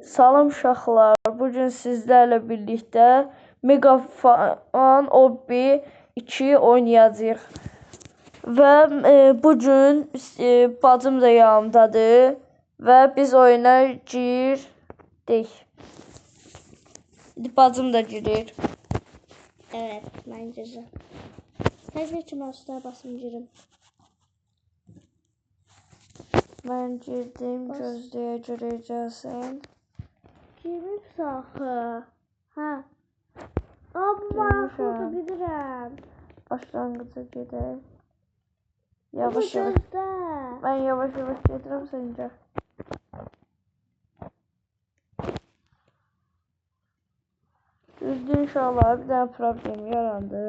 Salam uşaqlar, bugün sizlərlə birlikdə Megafon Hobby 2 oynayacağıq. Və bugün bacım da yanımdadır və biz oyuna girdik. Bacım da girir. Evet, ben gireceğim. Sen geçim asla basın girim. Mən girdim, gözləyə görəcəksən. Girip sahı. Ha. Amma burada bilirəm. Başlanğıca gedək. Yavaş yavaş. Gözdə. Mən yavaş yavaş gedirəm səncə. Düzdür inşallah, bir dənə problem yarandı.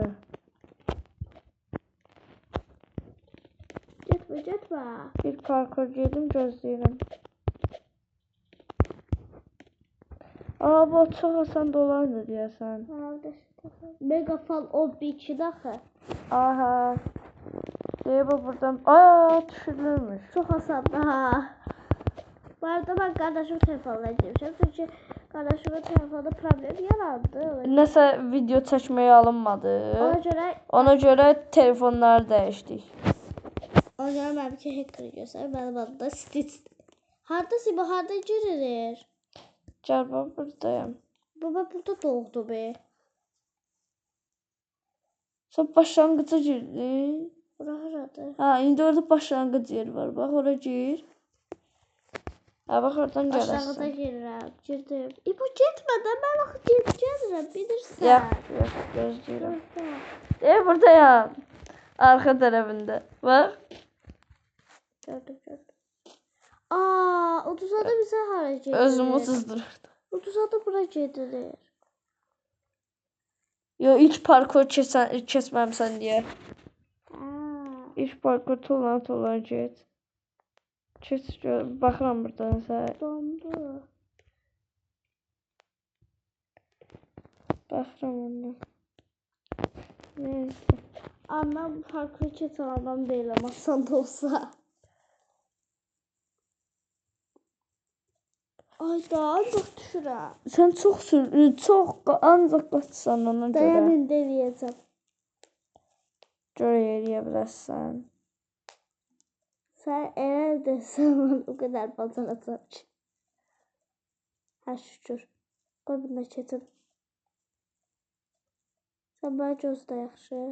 Getmə. Bir parkur yedim, gözləyirəm. Bu çox asan dolandı deyəsən. Megafon Hobby 2 daxı. Aha. Deyib buradan. Düşürülmüş. Çox asan ha. Bu arada ben kardeşim telefonla girmişim. Çünkü kardeşimin telefonda problem yarandı. Nəsə video çəkməyə alınmadı. Ona görə telefonları dəyişdik. Ona görə mən bir hacker göstərir. Mənim adım Stitch. Hardasın bu? Harda girilir? Gəl bax, buradayım. Baba burada doğdu be. Sən başlanğıca girdin. Bura haradır? Ha, indi orada başlanğıc yeri var. Bax, ora gir. Ha, bax, oradan gələrsən. Başlanğıca girirəm. Girdim. Bu getmədən mən axı gəlirəm, bilirsən. Yox, gözləyirəm. Buradayam. Arxa tərəfində. Bax. Gördüm. Uduza da bizə hara gedilir? Özümü sızdırırdı. Uduza da bura gedilir. Yo, ilk parkur keçməmsən deyə. İlk parkur tulan get. Keç, baxıram buradan sən. Dondu. Baxıram ondan. Neyse. Anam parkur keçən adam deyiləm, asan da olsa. Ay da ancaq düşürəm. Sən çox ancaq qaçsan ona görə. Dayan indi eləyəcəm. Görə eləyə bilərsən. Sən elə desən mən o qədər bacaracam ki. Hə şükür. Qoy bunda keçim. Sən mənə gözlə yaxşı.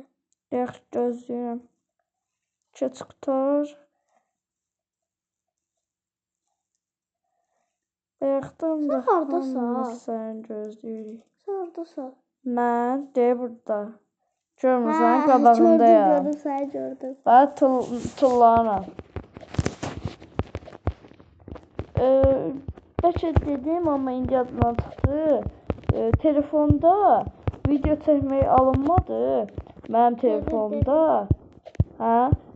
Yaxşı gözləyirəm. Keç qutar. Bayaqdan da sən gözləyirik. Sən hardasan? Mən burada. Görmürsən, qabağındayam. Gördüm, səni gördüm. Bax, tullanam. Bəlkə dedim, amma indi yadımdan çıxdı. Telefonda video çəkməyə alınmadı. Mənim telefonda.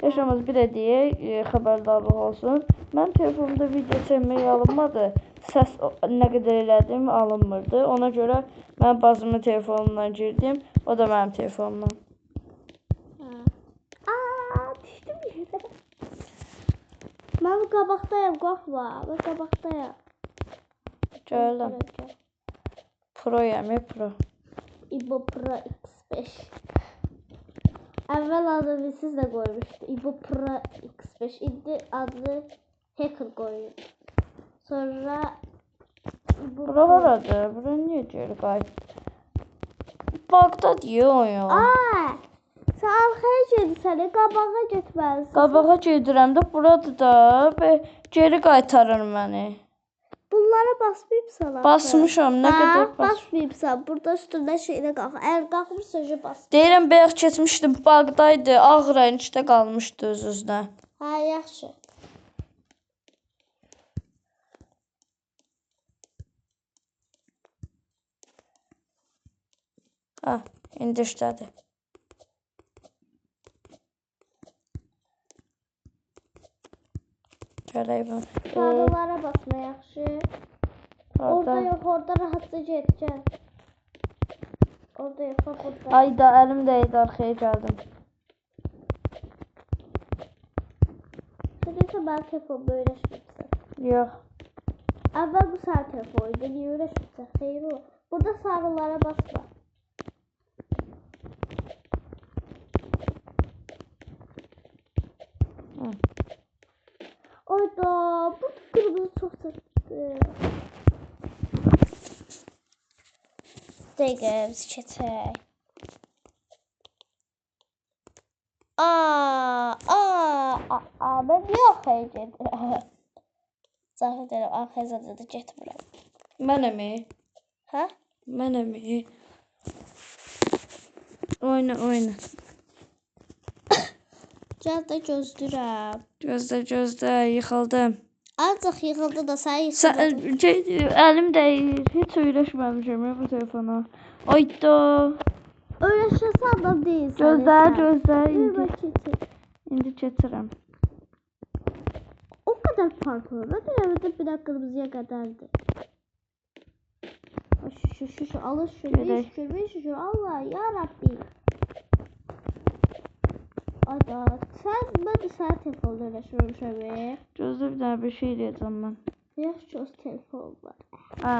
Yaşamız bir deyək, xəbərdarlıq olsun. Mənim telefonumda video çəkməyə alınmadı. Səs nə qədər elədim alınmırdı. Ona görə mən bacımın telefonundan girdim. O da mənim telefonumdan. Düşdüm yerdə. Mən qabaqdayam, qorxma. Mən qabaqdayam. Gəldim. Proyam, Pro. İbo Pro X5. Əvvəl adını siz də qoymuşdu. İbo Pro X5. İndi adını hacker qoyur. Sonra Bura haradır? Bura niyə geri qayıtdı? Bağda deyə oyun. Sən arxaya gedirsən, qabağa getməlisən. Qabağa gedirəm də, buradır da. Geri qaytarır məni. Bunlara basmayıbsan axı. Basmışam, nə qədər basmayıbsan. Burada üstündə şeylə qalx. Əgər qalxmırsa bas. Deyirəm, bayaq keçmişdim, bağdaydı. Ağ rəngdə qalmışdı öz-özünə. Hə, yaxşı. İndi işlədi. Gələk bunu. Sarılara basma, yaxşı. Orada yox, orada rahatca get, gəl. Orada yox, burada. Ayda, əlim dəydi, arxaya gəldim. Sən deyirsən, mənim telefonum öyrəşməyibsən. Yox. Əvvəl bu sarı telefonuydu. Niyə öyrəşmirsən? Xeyir ola. Burada sarılara basma. Oyda, bu kırmızı çox çəkdi. Dəqiqə, biz keçək. Ben niye arkaya gedirəm? Zahid edirəm, arkaya zaten getmirəm. Mənə mi? Hə? Mənə mi? Oyna. Gəl də gözləyirəm. Gözlə, yıxıldım. Azıq yıxıldı da sən yıxıldın. Əlim dəyir. Heç öyrəşməmişəm bu telefona. Oyda. Öyrəşəsə adam deyilsən. Gözlə. İndi keçirəm. O kadar fark olur. Ne denemede bir dakika kırmızıya kadardı. Şu alır şunu. Allah yarabbi. Ada ben de sana telefonla uğraşıyorum şöyle. Gözlə bir dənə bir şey diyeceğim ben. Yaş çok telefon var.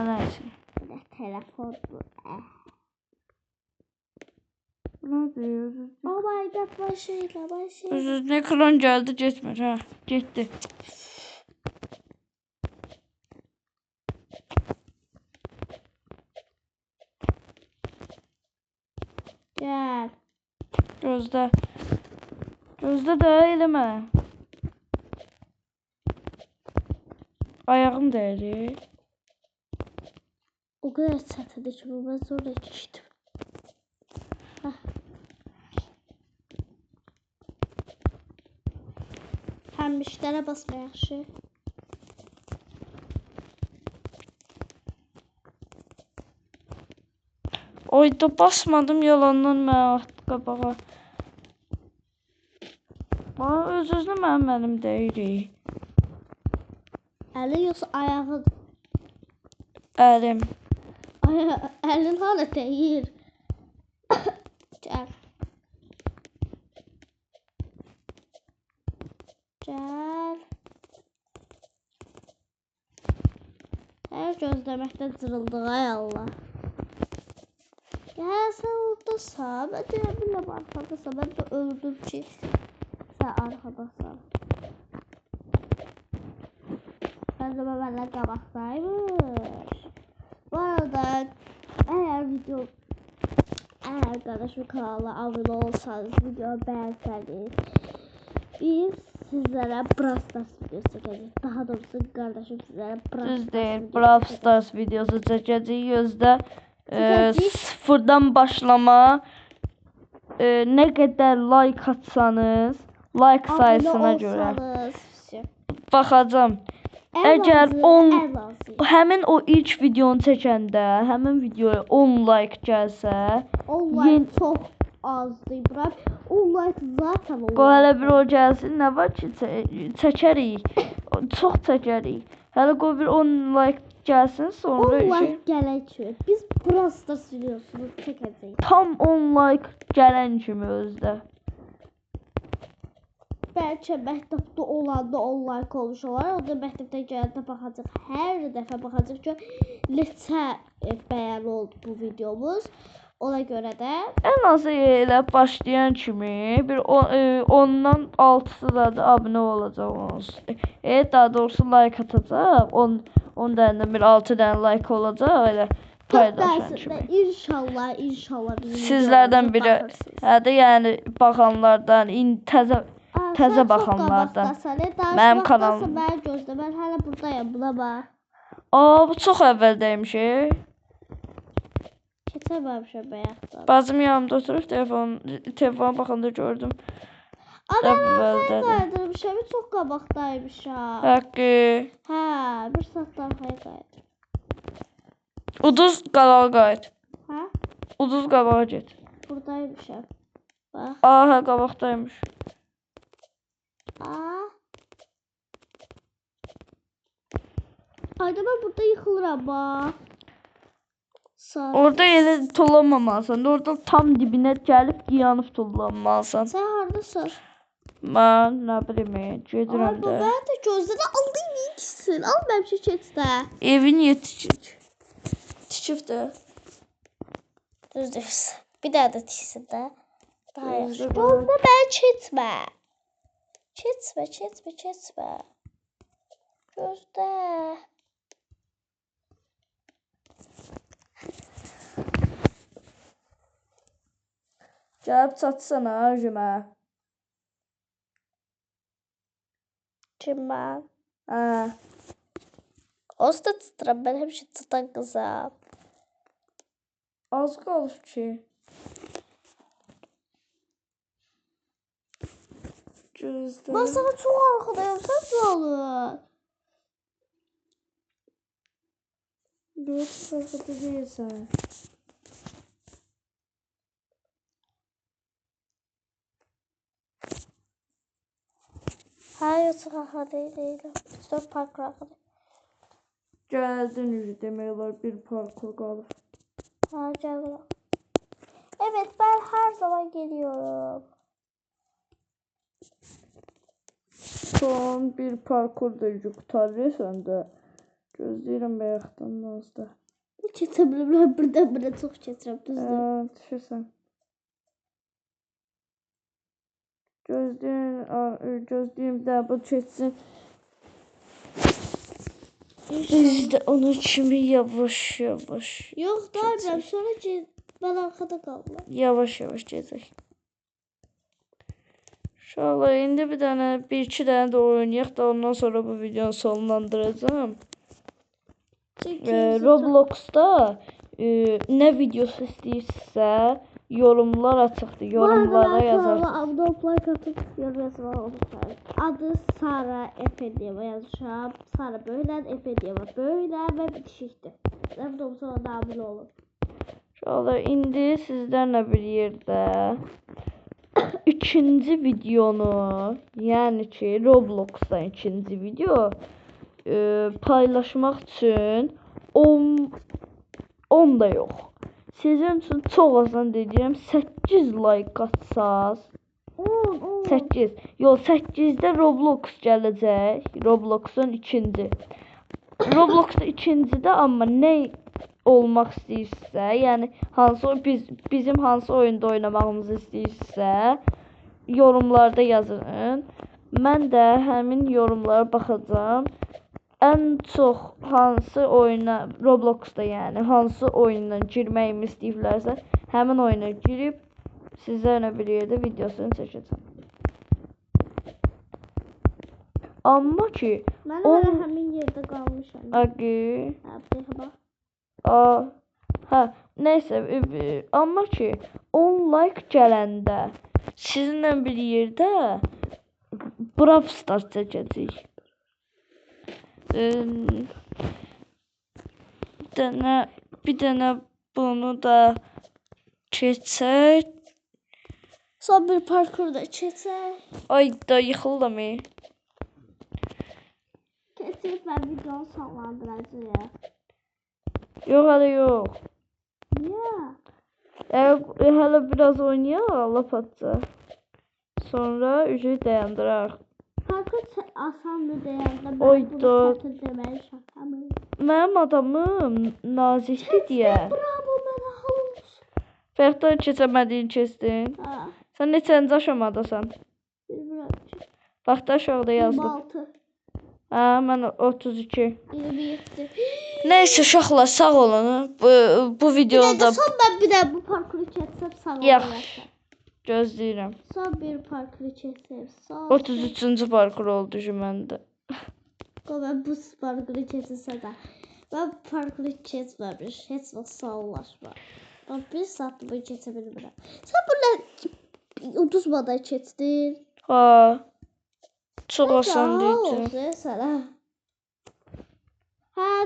Neyse. Ne telefon bu? Ne diyor? Oh my god başlayla. Üzüzün ekran geldi getmir ha. Getdi. Gel. Gözlə. Gözlə də eləmə. Ayağım dəyir. O kadar çatıda ki bu ben zorla geçtim. Hem işlere basma yaxşı. Oyda basmadım yalandan mən atdı qabağa. Öz-özünə mənim əlim dəyir. Əlin yoxsa ayağın? Əlim. Əlin hala dəyir. Gəl. Hər gözləməkdə cırıldıq ay Allah. Gəl sən oradasan. Mən deyə biləm arxadasan. Mən də öldüm ki sən arxadasan. Sən də mənlə qabaqdaymış. Bu arada əgər qardaşım kanalına abunə olsanız, video bəyənsəniz, biz sizlərə Brawl Stars videosu çəkəcəyik. Daha doğrusu qardaşım sizlərə Brawl Stars videosu çəkəcəyik. Gözdə sıfırdan başlama. Nə qədər like atsanız, like sayısına görə baxacağam. Əgər həmin o ilk videonu çəkəndə, həmin videoya 10 like gəlsə, 10 like çox azdır, bura. 10 like zaten olur. Hələ bir o gəlsin, nə var ki, çəkərik, çox çəkərik. Hələ qoy bir 10 like gəlsin, sonra 10 like gələn kimi biz Brawl Stars videosunu çəkəcəyik. Tam 10 like gələn kimi özdə. Bəlkə məktəbdə olanda 10 like olmuş olar. O da məktəbdə gələndə baxacaq. Hər dəfə baxacaq ki, neçə bəyən oldu bu videomuz. Ona görə də ən azı elə başlayan kimi bir 10-dan 6-sı da abunə olacaq. Daha doğrusu like atacaq. 10 dənədən bir 6 dənə like olacaq elə paylaşan kimi. İnşallah sizlərdən biri, hədə yəni baxanlardan, təzə baxanlardan. Mənim kanalım. Mən gözlə, mən hələ buradayam, buna bax. Bu çox əvvəldəymiş. Keçəməmişəm bayaqdan. Bacım yanımda oturub telefona baxanda gördüm. Əvvəldəymişəm, çox qabaqdaymışam. Haqqı. Hə, bir saatdan arxaya qayıt. Uduz qabağa qayıt. Hə? Uduz qabağa get. Buradaymışam. Bax. Hə, qabaqdaymış. Ayda mən burada yıxılıram bax. Orada elə tullanmamalısan. Orada tam dibinə gəlib yanıb tullanmalısan. Sən hardasan? Mən nə bilim, gedirəm də. Mən də gözlədə aldıyım. tiksin. Al mənim üçün keçdə. Evi niyə tikik? Tikib də. Düz deyirsən. Bir daha da tiksin də. Daha yaxşı. Gözlə Gözlə məni keçmə. Keçmə. Gözlə. Gəlib çatsana özümə. Kim mən? Hə. Onsuz da tuturam. Mən həmişə tutan qızam. Az qalıb ki. Gözlə. Mən sana çox arxadayım. Sən nə olur? Yox, arxada deyilsən. Hayır, çok arxadayım deyiləm. Üstə park arxadayım. Gəldin demək olar bir parkur qalıb. Ha, gəlirəm. Evet, ben her zaman geliyorum. Son bir parkur da qurtarırsan da. Gözləyirəm bayaqdan nazda. Keçebilirəm, birdən-birə çox keçirəm, düzdür. Düşürsən. Gözləyim də bu keçsin. Biz də onun kimi yavaş. Yox, dayım, sonra ki, mən arxada qaldım. Yavaş gedək. İnşallah indi bir-iki dənə də oynayaq da ondan sonra bu videonu sonlandıracağım. Roblox'da nə videosu istəyirsə yorumlar açıqdır. Yorumlara yazarsınız. Abone atıp yorum yazmayı unutmayın. Adı Sara Efendiyeva yazmışam. Sara böyle, Efendiyeva böyle ve bitişiktir. Abone sonra abone olun. İnşallah indi sizlərlə bir yerdə ikinci videonu, yəni ki Roblox'dan ikinci video paylaşmaq üçün 10 da yox. Sizin üçün çox asan deyəcəm, 8 like atsaz. 8. Yox, 8-də Roblox gələcək. Roblox'un ikinci. Roblox'da ikincidə amma nə olmaq istəyirsə, yəni bizim hansı oyunda oynamağımızı istəyirsə, yorumlarda yazın. Mən də həmin yorumlara baxacağam. Ən çox hansı oyuna Roblox'da yəni hansı oyuna girməyimi istəyirlərsə, həmin oyuna girib sizlərlə bir yerdə videosunu çəkəcəm. Amma ki mən həmin yerdə qalmışam. Neysə, amma ki 10 like gələndə sizinlə bir yerdə Brawl Stars çəkəcəyik. Bir dənə bunu da keçək. Son bir parkurda keçək. Ay da yıxıldım. Keçib mən videonu sonlandıracağım. Yox, hələ yox. Niyə? Hələ biraz oynayaq, lapatca. Sonra ücret dayandıraq. Parkur asandır deyəndə mən bunu çətin deməli şakamı. Mənim adamım nazikdir deyə. Bravo, mənə halımız. Fərqdən keçəmədiyin keçdin. Sən neçənci aşamadasan? Bilmirəm ki. Vaxtda aşağıda yazdım. 26. Mən 32. 27. Neyse uşaqlar, sağ olun. Bu videoda son ben bir də bu parkuru keçsəm sağ olun. Yaxşı. Gözləyirəm. Son bir parkuru keçsəm. 33-cü parkur oldu ki məndə. Ben bu parkuru keçsəm də. Ben parkuru keçməmiş. Heç vaxt sağollaşma. Ben bir saat boyu keçə bilmirəm. Sən bunlar uduzmadan keçdin. Ha. Çox asan deyəcəm. Olsun sənə.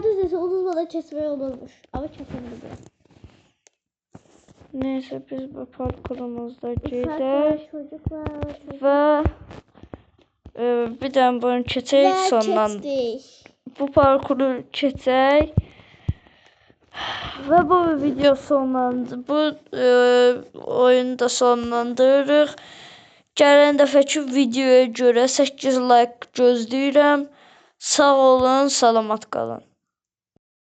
Düzdür, uduzmadan keçmək olurmuş. Ama keçə bilmirəm. Neyse biz bu parkurumuzda gedək və bir dənə bunu keçək sonlandır. Bu parkuru keçək və bu video sonlandı. Bu oyunu da sonlandırırıq. Gələn dəfəki videoya görə 8 like gözləyirəm. Sağ olun, salamat qalın.